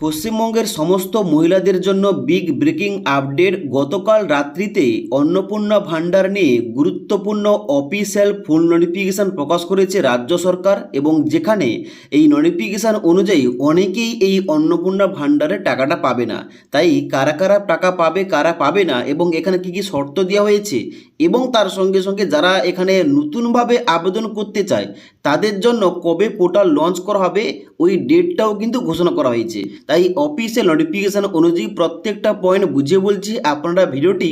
পশ্চিমবঙ্গের সমস্ত মহিলাদের জন্য বিগ ব্রেকিং আপডেট। গতকাল রাত্রিতে অন্নপূর্ণা ভান্ডার নিয়ে গুরুত্বপূর্ণ অফিসিয়াল ফুল নোটিফিকেশান প্রকাশ করেছে রাজ্য সরকার, এবং যেখানে এই নোটিফিকেশান অনুযায়ী অনেকেই এই অন্নপূর্ণা ভান্ডারের টাকাটা পাবে না। তাই কারা কারা টাকা পাবে, কারা পাবে না, এবং এখানে কি কি শর্ত দেওয়া হয়েছে, এবং তার সঙ্গে সঙ্গে যারা এখানে নতুনভাবে আবেদন করতে চায় তাদের জন্য কবে পোর্টাল লঞ্চ করা হবে ওই ডেটটাও কিন্তু ঘোষণা করা হয়েছে। তাই অফিসিয়াল নোটিফিকেশান অনুযায়ী প্রত্যেকটা পয়েন্ট বুঝিয়ে বলছি, আপনারা ভিডিওটি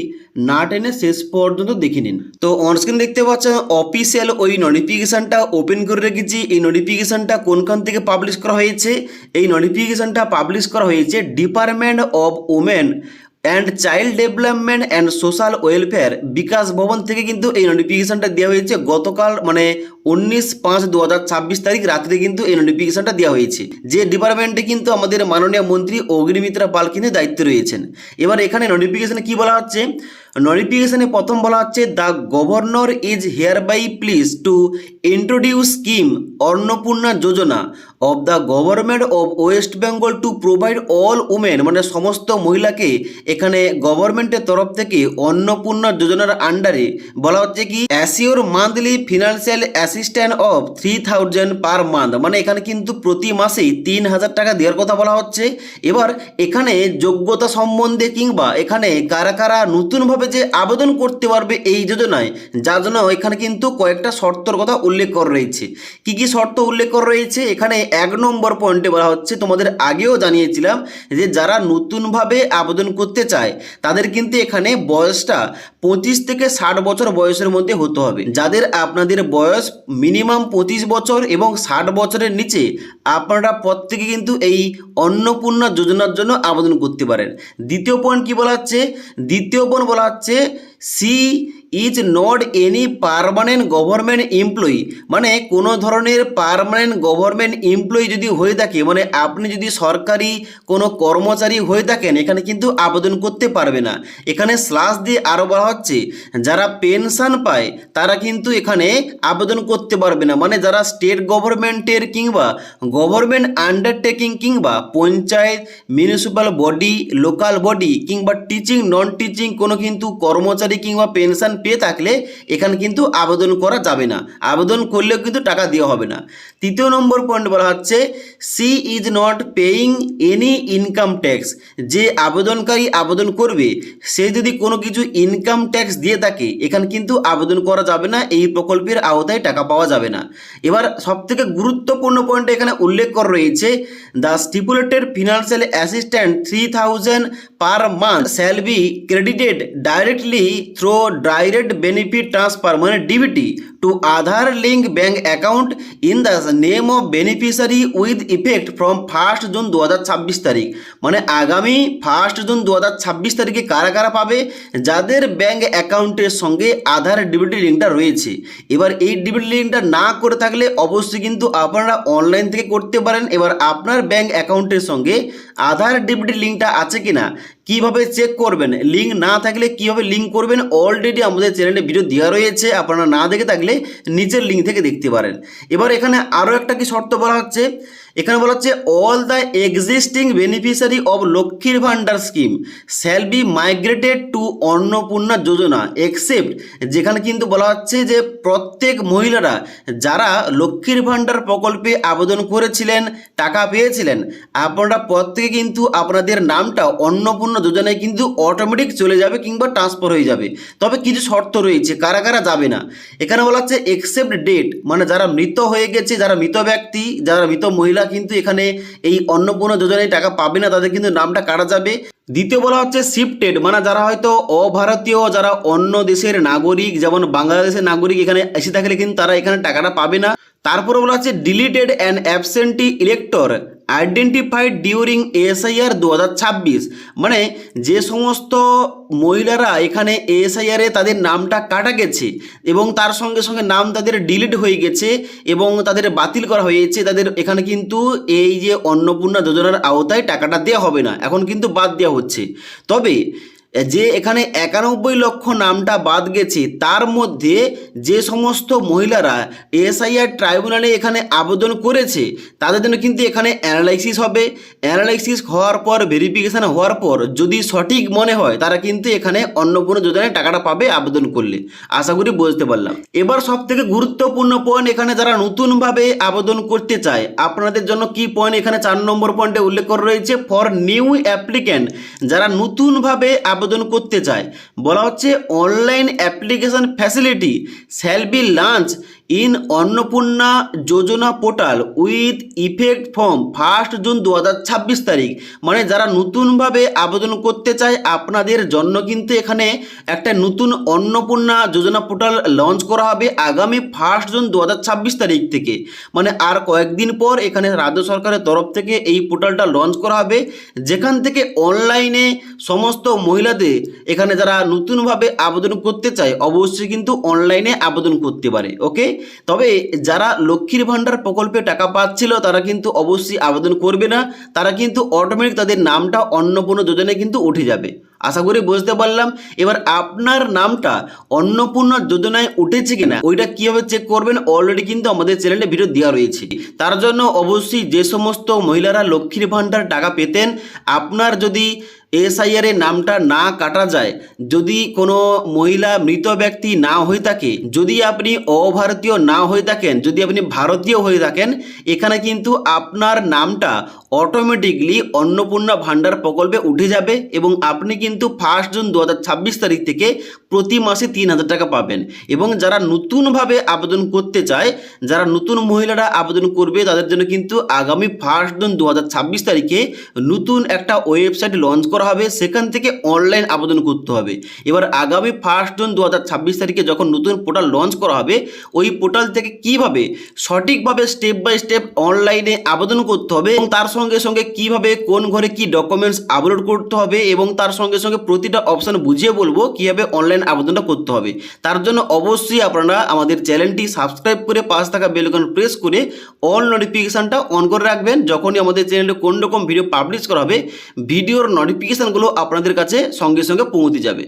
না টেনে শেষ পর্যন্ত দেখে নিন। তো অনস্ক্রিন দেখতে পাচ্ছেন অফিসিয়াল ওই নোটিফিকেশানটা ওপেন করে রেখেছি। এই নোটিফিকেশানটা কোনখান থেকে পাবলিশ করা হয়েছে? এই নোটিফিকেশানটা পাবলিশ করা হয়েছে department of women and child development and social welfare Bikash Bhavan থেকে কিন্তু এই নোটিফিকেশানটা দেওয়া হয়েছে। গতকাল মানে 19/5/2026 তারিখ রাত্রে কিন্তু এই নোটিফিকেশানটা দেওয়া হয়েছে, যে ডিপার্টমেন্টে কিন্তু আমাদের মাননীয় মন্ত্রী অগ্নিমিত্রা পাল কিন্তু দায়িত্বে রয়েছেন। এবার এখানে নোটিফিকেশানে কি বলা হচ্ছে? নোটিফিকেশানে প্রথম বলা হচ্ছে, the governor is hereby pleased to introduce scheme Annapurna Yojana of the government of West Bengal to provide all women, মানে সমস্ত মহিলাকে এখানে গভর্নমেন্টের তরফ থেকে অন্নপূর্ণা যোজনার আন্ডারে বলা হচ্ছে কি assure monthly financial assistant of 3000 per month, মানে এখানে কিন্তু প্রতি মাসেই 3000 টাকা দেওয়ার কথা বলা হচ্ছে। এবার এখানে যোগ্যতা সম্বন্ধে কিংবা এখানে কারা কারা নতুনভাবে যে আবেদন করতে পারবে এই যোজনায়, যার জন্য এখানে কিন্তু কয়েকটা শর্তর কথা উল্লেখ করা রয়েছে। কি কি শর্ত উল্লেখ করা রয়েছে? এখানে 1 নম্বর পয়েন্টে বলা হচ্ছে, তোমাদের আগেও জানিয়েছিলাম যে যারা নতুনভাবে আবেদন করতে চায় তাদের কিন্তু এখানে বয়সটা 25 থেকে 60 বছর বয়সের মধ্যে হতে হবে। যাদের আপনাদের বয়স মিনিমাম 25 বছর এবং 60 বছরের নিচে, আপনারা প্রত্যেকে কিন্তু এই অন্নপূর্ণা যোজনার জন্য আবেদন করতে পারেন। দ্বিতীয় পয়েন্ট কি বলা হচ্ছে? দ্বিতীয় পয়েন্ট বলা হচ্ছে, she is not any permanent government employee, মানে কোনো ধরনের পার্মানেন্ট গভর্নমেন্ট এমপ্লয়ি যদি হয়ে থাকে, মানে আপনি যদি সরকারি কোনো কর্মচারী হয়ে থাকেন, এখানে কিন্তু আবেদন করতে পারবে না। এখানে স্ল্যাশ দিয়ে আরও বলা হচ্ছে, যারা পেনশন পায় তারা কিন্তু এখানে আবেদন করতে পারবে না, মানে যারা স্টেট গভর্নমেন্টের কিংবা গভর্নমেন্ট আন্ডারটেকিং কিংবা panchayat, municipal body, local body কিংবা টিচিং নন টিচিং কোনো কিন্তু কর্মচারী কিংবা পেনশন পেয়ে থাকলে এখানে কিন্তু আবেদন করা যাবে না, আবেদন করলেও কিন্তু টাকা দেওয়া হবে না। তৃতীয় নম্বর পয়েন্ট বলা হচ্ছে, she is not paying any income tax, যে আবেদনকারী আবেদন করবে সে যদি কোনো কিছু ইনকাম ট্যাক্স দিয়ে থাকে এখানে কিন্তু আবেদন করা যাবে না, এই প্রকল্পের আওতায় টাকা পাওয়া যাবে না। এবার সবথেকে গুরুত্বপূর্ণ পয়েন্ট এখানে উল্লেখ করা রয়েছে, the stipulated financial assistant 3000 per month shall be credited directly through direct benefit transfer, মানে DBT to Aadhaar link bank account in the name of beneficiary with effect from 1 June 2026 তারিখ, মানে আগামী 1 জুন 2026 তারিখে কারা কারা পাবে? যাদের ব্যাঙ্ক অ্যাকাউন্টের সঙ্গে আধার ডিবিটি লিঙ্কটা রয়েছে। এবার এই ডিবিটি লিঙ্কটা না করে থাকলে অবশ্যই কিন্তু আপনারা অনলাইন থেকে করতে পারেন। এবার আপনার ব্যাঙ্ক অ্যাকাউন্টের সঙ্গে আধার ডিবিটি লিঙ্কটা আছে কিনা কিভাবে চেক করবেন, লিঙ্ক না থাকলে কিভাবে লিঙ্ক করবেন, অলরেডি আমাদের চ্যানেলে ভিডিও দেওয়া রয়েছে, আপনারা না দেখে থাকলে নিচের লিঙ্ক থেকে দেখতে পারেন। এবার এখানে আরও একটা কি শর্ত বলা হচ্ছে? এখানে বলা হচ্ছে, all the existing beneficiary of লক্ষ্মীর Bhandar scheme shall be migrated to Annapurna Yojana except, যেখানে কিন্তু বলা হচ্ছে যে প্রত্যেক মহিলারা যারা লক্ষ্মীর ভান্ডার প্রকল্পে আবেদন করেছিলেন, টাকা পেয়েছিলেন, আপনারা প্রত্যেকে কিন্তু আপনাদের নামটা অন্নপূর্ণা যোজনায় কিন্তু অটোমেটিক চলে যাবে কিংবা ট্রান্সফার হয়ে যাবে। তবে কিছু শর্ত রয়েছে, কারা কারা যাবে না। এখানে বলা হচ্ছে এক্সেপ্ট ডেট, মানে যারা মৃত হয়ে গেছে, যারা মৃত ব্যক্তি, যারা মৃত মহিলা কিন্তু এখানে এই অন্নপূর্ণা যোজনায় টাকা পাবে না, তাদের কিন্তু নামটা কাটা যাবে। দ্বিতীয় বলা হচ্ছে শিফটেড, মানে যারা হয়তো অভারতীয়, যারা অন্য দেশের নাগরিক যেমন বাংলাদেশের নাগরিক এখানে এসে থাকলে কিন্তু তারা এখানে টাকাটা পাবে না। তারপরে বলা হচ্ছে deleted and absentee elector identified during SIR 2026, মানে যে সমস্ত মহিলারা এখানে এসআইআরে তাদের নামটা কাটা গেছে এবং তার সঙ্গে সঙ্গে নাম তাদের ডিলিট হয়ে গেছে এবং তাদের বাতিল করা হয়েছে, তাদের এখানে কিন্তু এই যে অন্নপূর্ণা যোজনার আওতায় টাকাটা দেওয়া হবে না, এখন কিন্তু বাদ দেওয়া হচ্ছে। তবে যে এখানে 91 লক্ষ নামটা বাদ গেছে, তার মধ্যে যে সমস্ত মহিলারা এসআইআর ট্রাইব্যুনালে এখানে আবেদন করেছে তাদের জন্য কিন্তু এখানে অ্যানালাইসিস হবে। অ্যানালাইসিস হওয়ার পর ভেরিফিকেশান হওয়ার পর যদি সঠিক মনে হয় তারা কিন্তু এখানে অন্নপূর্ণা যোজনায় টাকাটা পাবে আবেদন করলে। আশা করি বুঝতে পারলাম। এবার সব থেকে গুরুত্বপূর্ণ পয়েন্ট, এখানে যারা নতুনভাবে আবেদন করতে চায় আপনাদের জন্য কি পয়েন্ট এখানে 4 নম্বর পয়েন্টে উল্লেখ করা রয়েছে, ফর নিউ অ্যাপ্লিক্যান্ট, যারা নতুনভাবে আবেদন করতে চায় বলা হচ্ছে online application facility shall be launch in Annapurna Yojana portal with effect from 1 June 2026 তারিখ। মানে যারা নতুনভাবে আবেদন করতে চায় আপনাদের জন্য কিন্তু এখানে একটা নতুন অন্নপূর্ণা যোজনা পোর্টাল লঞ্চ করা হবে আগামী 1 জুন 2026 তারিখ থেকে। মানে আর কয়েকদিন পর এখানে রাজ্য সরকারের তরফ থেকে এই পোর্টালটা লঞ্চ করা হবে, যেখান থেকে অনলাইনে সমস্ত মহিলাদের এখানে যারা নতুনভাবে আবেদন করতে চায় অবশ্যই কিন্তু অনলাইনে আবেদন করতে পারে। ওকে, তবে যারা লক্ষ্মীর ভাণ্ডার প্রকল্পে টাকা পাচ্ছিল তারা কিন্তু অবশ্যই আবেদন করবে না, তারা কিন্তু অটোমেটিক তাদের নামটা অন্নপূর্ণা যোজনায় কিন্তু উঠে যাবে। আশা করি বুঝতে পারলাম। এবার আপনার নামটা অন্নপূর্ণা যোজনায় উঠেছে কিনা ওইটা কীভাবে চেক করবেন, অলরেডি কিন্তু আমাদের চ্যানেলে ভিডিও দেওয়া রয়েছে। তার জন্য অবশ্যই যে সমস্ত মহিলারা লক্ষ্মীর ভাণ্ডার টাকা পেতেন, আপনার যদি এসআইআর এর নামটা না কাটা যায়, যদি কোনো মহিলা মৃত ব্যক্তি না হয়ে থাকে, যদি আপনি অভারতীয় না হয়ে থাকেন, যদি আপনি ভারতীয় হয়ে থাকেন, এখানে কিন্তু আপনার নামটা অটোমেটিকলি অন্নপূর্ণা ভাণ্ডার প্রকল্পে উঠে যাবে এবং আপনি কিন্তু 1 জুন 2026 তারিখ থেকে প্রতি মাসে 3000 টাকা পাবেন। এবং যারা নতুনভাবে আবেদন করতে চায়, যারা নতুন মহিলারা আবেদন করবে তাদের জন্য কিন্তু আগামী 1 জুন 2026 তারিখে নতুন একটা ওয়েবসাইট লঞ্চ করা হবে, সেখান থেকে অনলাইন আবেদন করতে হবে। এবার আগামী 1 জুন 2026 তারিখে যখন নতুন পোর্টাল লঞ্চ করা হবে, ওই পোর্টাল থেকে কিভাবে সঠিকভাবে স্টেপ বাই স্টেপ অনলাইনে আবেদন করতে হবে এবং তার সঙ্গে সঙ্গে কিভাবে কোন ঘরে কি ডকুমেন্টস আপলোড করতে হবে এবং তার সঙ্গে সঙ্গে প্রতিটা অপশান বুঝিয়ে বলবো কিভাবে অনলাইন আবেদনটা করতে হবে। তার জন্য অবশ্যই আপনারা আমাদের চ্যানেলটি সাবস্ক্রাইব করে পাশে থাকা বেল আইকন প্রেস করে অল নোটিফিকেশানটা অন করে রাখবেন। যখনই আমাদের চ্যানেলে কোন রকম ভিডিও পাবলিশ করা হবে ভিডিওর নোটিফিকেশানগুলো আপনাদের কাছে সঙ্গে সঙ্গে পৌঁছে যাবে।